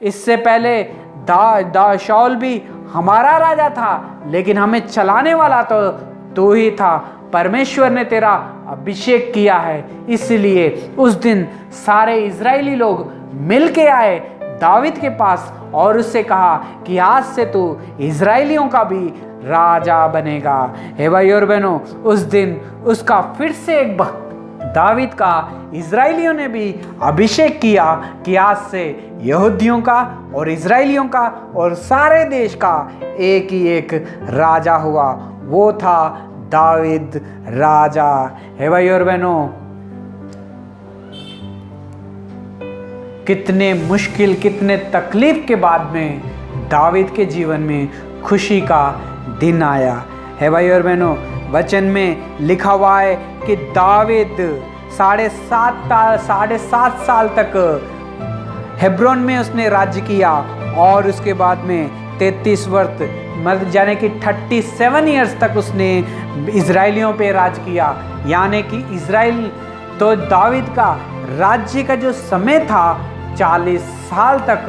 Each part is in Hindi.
इससे पहले शाऊल भी हमारा राजा था, लेकिन हमें चलाने वाला तो तू ही था। परमेश्वर ने तेरा अभिषेक किया है। इसलिए उस दिन सारे इजरायली लोग मिल के आए दावीद के पास और उससे कहा कि आज से तू इजरायलियों का भी राजा बनेगा। हे भाई और बहनों, उस दिन उसका फिर से एक दावीद का इजरायलियों ने भी अभिषेक किया कि आज से यहूदियों का और इजरायलियों का और सारे देश का एक ही एक राजा हुआ। वो था दावीद राजा। हे भाई और बहनों, कितने मुश्किल, कितने तकलीफ के बाद में दावीद के जीवन में खुशी का दिन आया। है भाई और बहनों, वचन में लिखा हुआ है कि दावीद 7.5 साल तक हेब्रोन में उसने राज्य किया और उसके बाद में 33 वर्ष यानी कि 37 ईयर्स तक उसने इजरायलियों पे राज किया। यानी कि इजराइल तो दावीद का राज्य का जो समय था 40 साल तक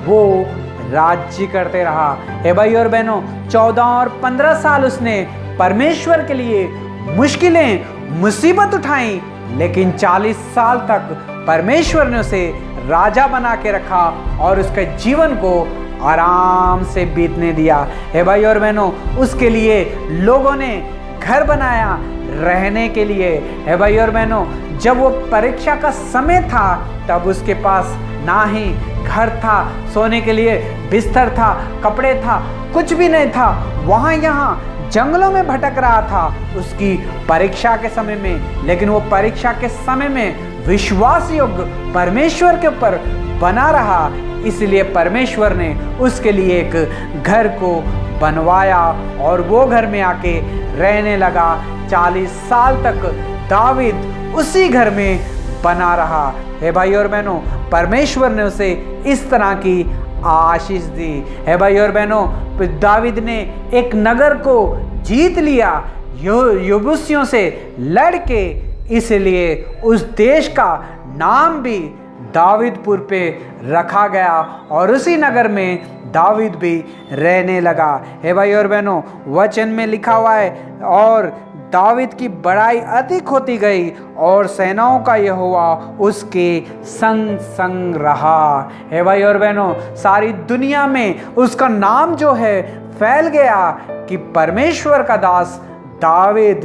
वो राज्य करते रहा। हे भाई और बहनों, 14 और 15 साल उसने परमेश्वर के लिए मुश्किलें मुसीबत उठाई, लेकिन 40 साल तक परमेश्वर ने उसे राजा बना के रखा और उसके जीवन को आराम से बीतने दिया। हे भाई और बहनों, उसके लिए लोगों ने घर बनाया रहने के लिए। हे भाई और बहनों, जब वो परीक्षा का समय था तब उसके पास ना ही घर था, सोने के लिए बिस्तर था, कपड़े था, कुछ भी नहीं था। वहाँ यहाँ जंगलों में भटक रहा था उसकी परीक्षा के समय में, लेकिन वो परीक्षा के समय में विश्वास योग्य परमेश्वर के ऊपर बना रहा। इसलिए परमेश्वर ने उसके लिए एक घर को बनवाया और वो घर में आके रहने लगा। 40 साल तक दावीद उसी घर में बना रहा। हे भाई और बहनों, परमेश्वर ने उसे इस तरह की आशीष दी। हे भाई और बहनों, दावीद ने एक नगर को जीत लिया यबूसियों से लड़के, इसलिए उस देश का नाम भी दावीदपुर पे रखा गया और उसी नगर में दावीद भी रहने लगा। हे भाई और बहनों, वचन में लिखा हुआ है, और दावीद की बड़ाई अधिक होती गई और सेनाओं का यहोवा उसके संग संग रहा। हे भाई और बहनों, सारी दुनिया में उसका नाम जो है फैल गया कि परमेश्वर का दास दावीद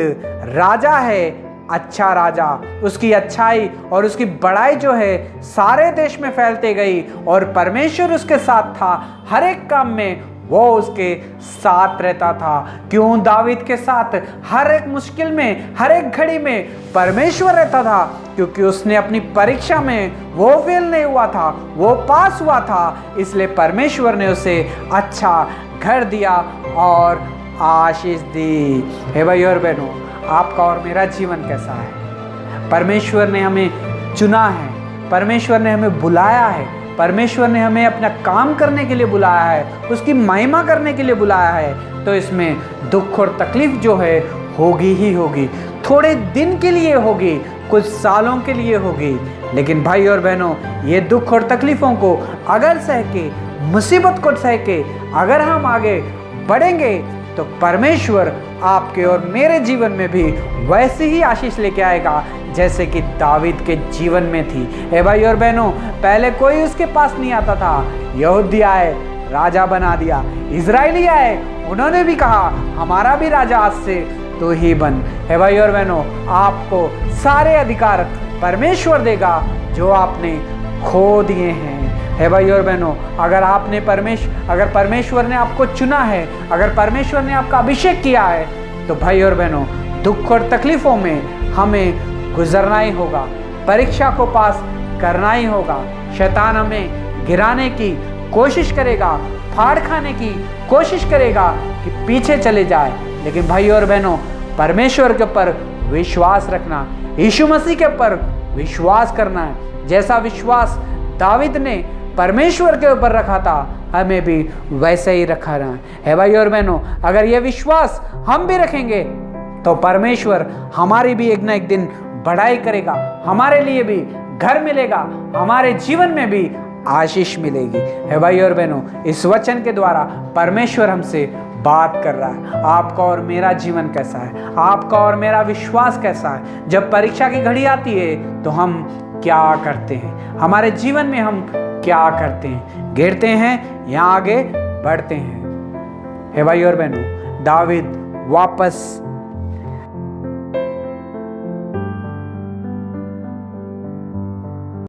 राजा है, अच्छा राजा। उसकी अच्छाई और उसकी बड़ाई जो है सारे देश में फैलते गई और परमेश्वर उसके साथ था। हर एक काम में वो उसके साथ रहता था। क्यों दावीद के साथ हर एक मुश्किल में, हर एक घड़ी में परमेश्वर रहता था? क्योंकि उसने अपनी परीक्षा में वो फेल नहीं हुआ था, वो पास हुआ था। इसलिए परमेश्वर ने उसे अच्छा घर दिया और आशीष दी। हे भाई और बहनों, आपका और मेरा जीवन कैसा है? परमेश्वर ने हमें चुना है, परमेश्वर ने हमें बुलाया है, परमेश्वर ने हमें अपना काम करने के लिए बुलाया है, उसकी महिमा करने के लिए बुलाया है। तो इसमें दुख और तकलीफ जो है होगी ही होगी, थोड़े दिन के लिए होगी, कुछ सालों के लिए होगी, लेकिन भाई और बहनों, ये दुख और तकलीफों को अगर सह के, मुसीबत को सह के अगर हम आगे बढ़ेंगे तो परमेश्वर आपके और मेरे जीवन में भी वैसी ही आशीष लेके आएगा जैसे कि दावीद के जीवन में थी। हे भाई और बहनों, पहले कोई उसके पास नहीं आता था, यहूदी आए, राजा बना दिया। इजरायली आए, उन्होंने भी कहा हमारा भी राजा आज से तो ही बन। हे भाई और बहनों, आपको सारे अधिकार परमेश्वर देगा जो आपने खो दिए हैं। हे भाई और बहनों, अगर परमेश्वर ने आपको चुना है, अगर परमेश्वर ने आपका अभिषेक किया है, तो भाई और बहनों, दुख और तकलीफों में हमें गुजरना ही होगा, परीक्षा को पास करना ही होगा। शैतान हमें गिराने की कोशिश करेगा, फाड़ खाने की कोशिश करेगा कि पीछे चले जाए, लेकिन भाई और बहनों, परमेश्वर के ऊपर विश्वास रखना, यीशु मसीह के ऊपर विश्वास करना है। जैसा विश्वास दावीद ने परमेश्वर के ऊपर रखा था, हमें भी वैसे ही रखा रहा है। भाई और बहनों, अगर यह विश्वास हम भी रखेंगे तो परमेश्वर हमारी भी एक ना एक दिन बढ़ाई करेगा, हमारे लिए भी घर मिलेगा, हमारे जीवन में भी आशीष मिलेगी। है भाई और बहनों, इस वचन के द्वारा परमेश्वर हमसे बात कर रहा है। आपका और मेरा जीवन कैसा है, आपका और मेरा विश्वास कैसा है। जब परीक्षा की घड़ी आती है तो हम क्या करते हैं, हमारे जीवन में हम क्या करते हैं, गिरते हैं या आगे बढ़ते हैं। हे भाई और बहनों, दाऊद वापस